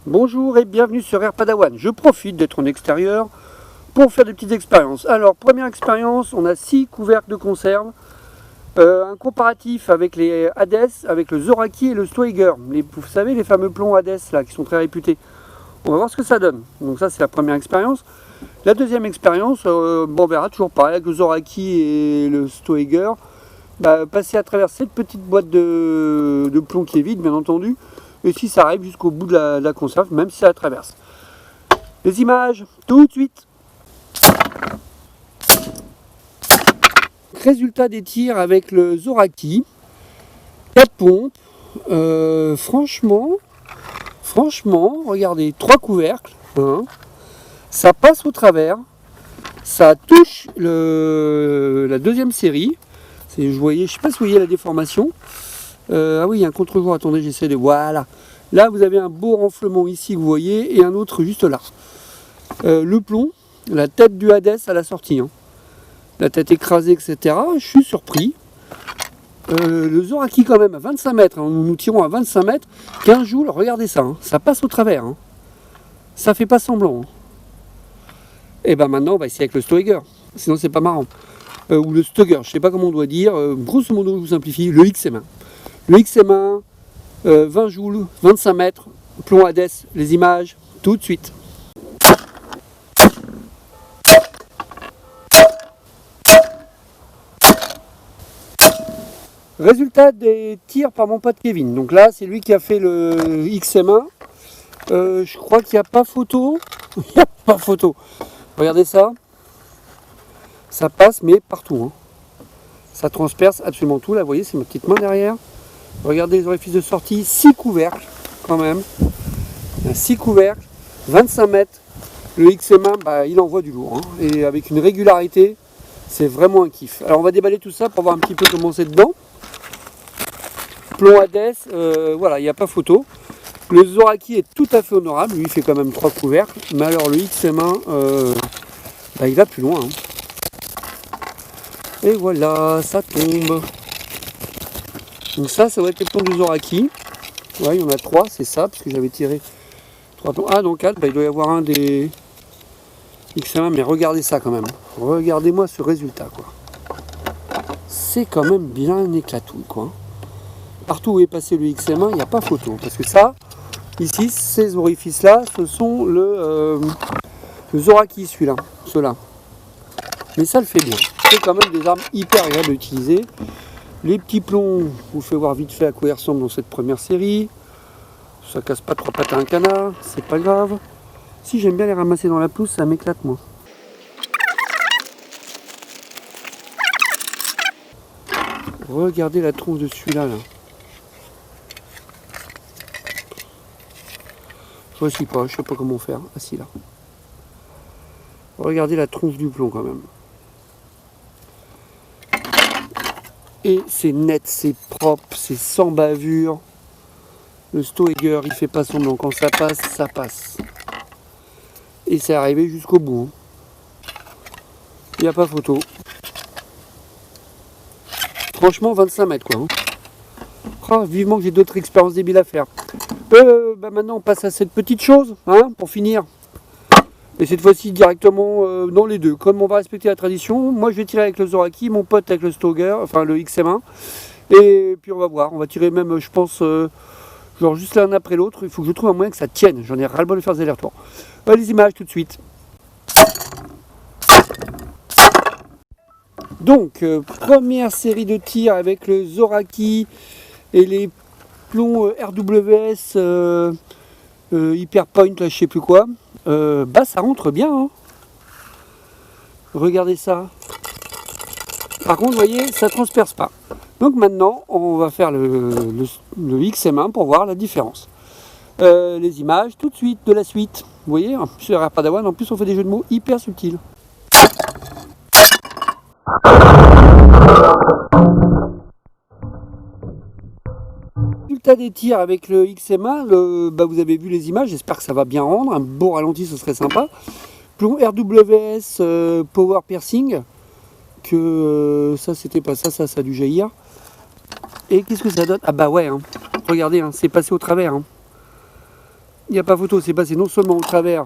Bonjour et bienvenue sur Air Padawan. Je profite d'être en extérieur pour faire des petites expériences. Alors, première expérience, on a 6 couvercles de conserve. Un comparatif avec les Hades, avec le Zoraki et le Stoiger. Vous savez, les fameux plombs Hades là, qui sont très réputés. On va voir ce que ça donne. Donc ça, c'est la première expérience. La deuxième expérience, on verra toujours pareil avec le Zoraki et le Stoiger. Passer à travers cette petite boîte de plomb qui est vide, bien entendu. Et si ça arrive jusqu'au bout de la conserve, même si ça la traverse. Les images, tout de suite. Résultat des tirs avec le Zoraki. 4 pompes. Franchement, regardez, 3 couvercles. Hein, ça passe au travers. Ça touche la deuxième série. Je ne sais pas si vous voyez la déformation. Ah oui, il y a un contre-jour, attendez, j'essaie de... Voilà. Là, vous avez un beau renflement ici, vous voyez, et un autre juste là. Le plomb, la tête du Hades à la sortie. Hein. La tête écrasée, etc. Je suis surpris. Le Zoraki quand même à 25 mètres. Hein. Nous tirons à 25 mètres. 15 joules, regardez ça. Hein. Ça passe au travers. Hein. Ça fait pas semblant. Hein. Et ben maintenant, on va essayer avec le Stoiger. Sinon, c'est pas marrant. Ou le Stoiger, je sais pas comment on doit dire. Grosso modo, je vous simplifie. Le XM1. Le XM1, 20 joules, 25 mètres, plomb Hades, les images, tout de suite. Résultat des tirs par mon pote Kevin. Donc là, c'est lui qui a fait le XM1. Je crois qu'il n'y a pas photo. Il n'y a pas photo. Regardez ça. Ça passe, mais partout. Hein. Ça transperce absolument tout. Là, vous voyez, c'est ma petite main derrière. Regardez les orifices de sortie, 6 couvercles quand même. 6 couvercles, 25 mètres. Le XM1, il envoie du lourd. Hein. Et avec une régularité, c'est vraiment un kiff. Alors on va déballer tout ça pour voir un petit peu comment c'est dedans. Plomb Hades, voilà, il n'y a pas photo. Le Zoraki est tout à fait honorable. Lui, il fait quand même 3 couvercles. Mais alors le XM1, il va plus loin. Hein. Et voilà, ça tombe. Donc ça va être les plombs du Zoraki. Ouais, il y en a 3, c'est ça, parce que j'avais tiré 3 plombs. Ah, donc 4, il doit y avoir un des XM1, mais regardez ça quand même. Regardez-moi ce résultat, quoi. C'est quand même bien éclatouille, quoi. Partout où est passé le XM1, il n'y a pas photo. Parce que ça, ici, ces orifices-là, ce sont le Zoraki, celui-là, ceux-là. Mais ça le fait bien. C'est quand même des armes hyper agréables à utiliser. Les petits plombs, je vous fais voir vite fait à quoi ils ressemblent dans cette première série. Ça casse pas 3 pattes à un canard, c'est pas grave. Si j'aime bien les ramasser dans la pelouse, ça m'éclate moi. Regardez la tronche de celui-là. Là. Je sais pas comment faire. Ah si là. Regardez la tronche du plomb quand même. Et c'est net, c'est propre, c'est sans bavure. Le Stoiger, il fait pas semblant. Quand ça passe, ça passe. Et c'est arrivé jusqu'au bout. Il n'y a pas photo. Franchement, 25 mètres quoi. Hein. Oh, vivement que j'ai d'autres expériences débiles à faire. Maintenant, on passe à cette petite chose, hein, pour finir. Et cette fois-ci directement dans les deux. Comme on va respecter la tradition, moi je vais tirer avec le Zoraki, mon pote avec le Stoiger, enfin le XM1. Et puis on va voir, on va tirer même, je pense, genre juste l'un après l'autre. Il faut que je trouve un moyen que ça tienne. J'en ai ras-le-bol de faire des allers-retours. Les images tout de suite. Donc, première série de tirs avec le Zoraki et les plombs RWS Hyperpoint, là je sais plus quoi. Ça rentre bien. Hein. Regardez ça. Par contre, vous voyez, ça transperce pas. Donc maintenant, on va faire le XM1 pour voir la différence. Les images tout de suite de la suite. Vous voyez, sur Air Padawan, en plus on fait des jeux de mots hyper subtils. Résultat des tirs avec le XM1, vous avez vu les images, j'espère que ça va bien rendre, un beau ralenti ce serait sympa. Plomb RWS Power Piercing, que ça c'était pas ça, ça a dû jaillir. Et qu'est-ce que ça donne? Ah bah ouais, hein. Regardez, hein, c'est passé au travers. Hein. il n'y a pas photo, c'est passé non seulement au travers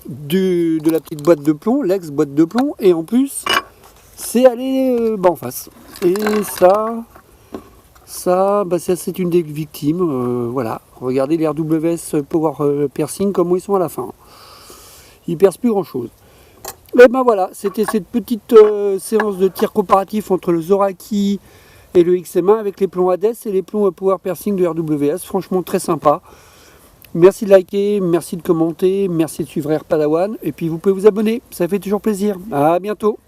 de la petite boîte de plomb, l'ex-boîte de plomb, et en plus, c'est allé en face. Et ça c'est une des victimes. Voilà, regardez les RWS Power Piercing, comment ils sont à la fin. Ils percent plus grand-chose. Et ben voilà, c'était cette petite séance de tir comparatif entre le Zoraki et le XM1 avec les plombs Hades et les plombs Power Piercing de RWS. Franchement très sympa. Merci de liker, merci de commenter, merci de suivre Air Padawan. Et puis vous pouvez vous abonner, ça fait toujours plaisir. À bientôt.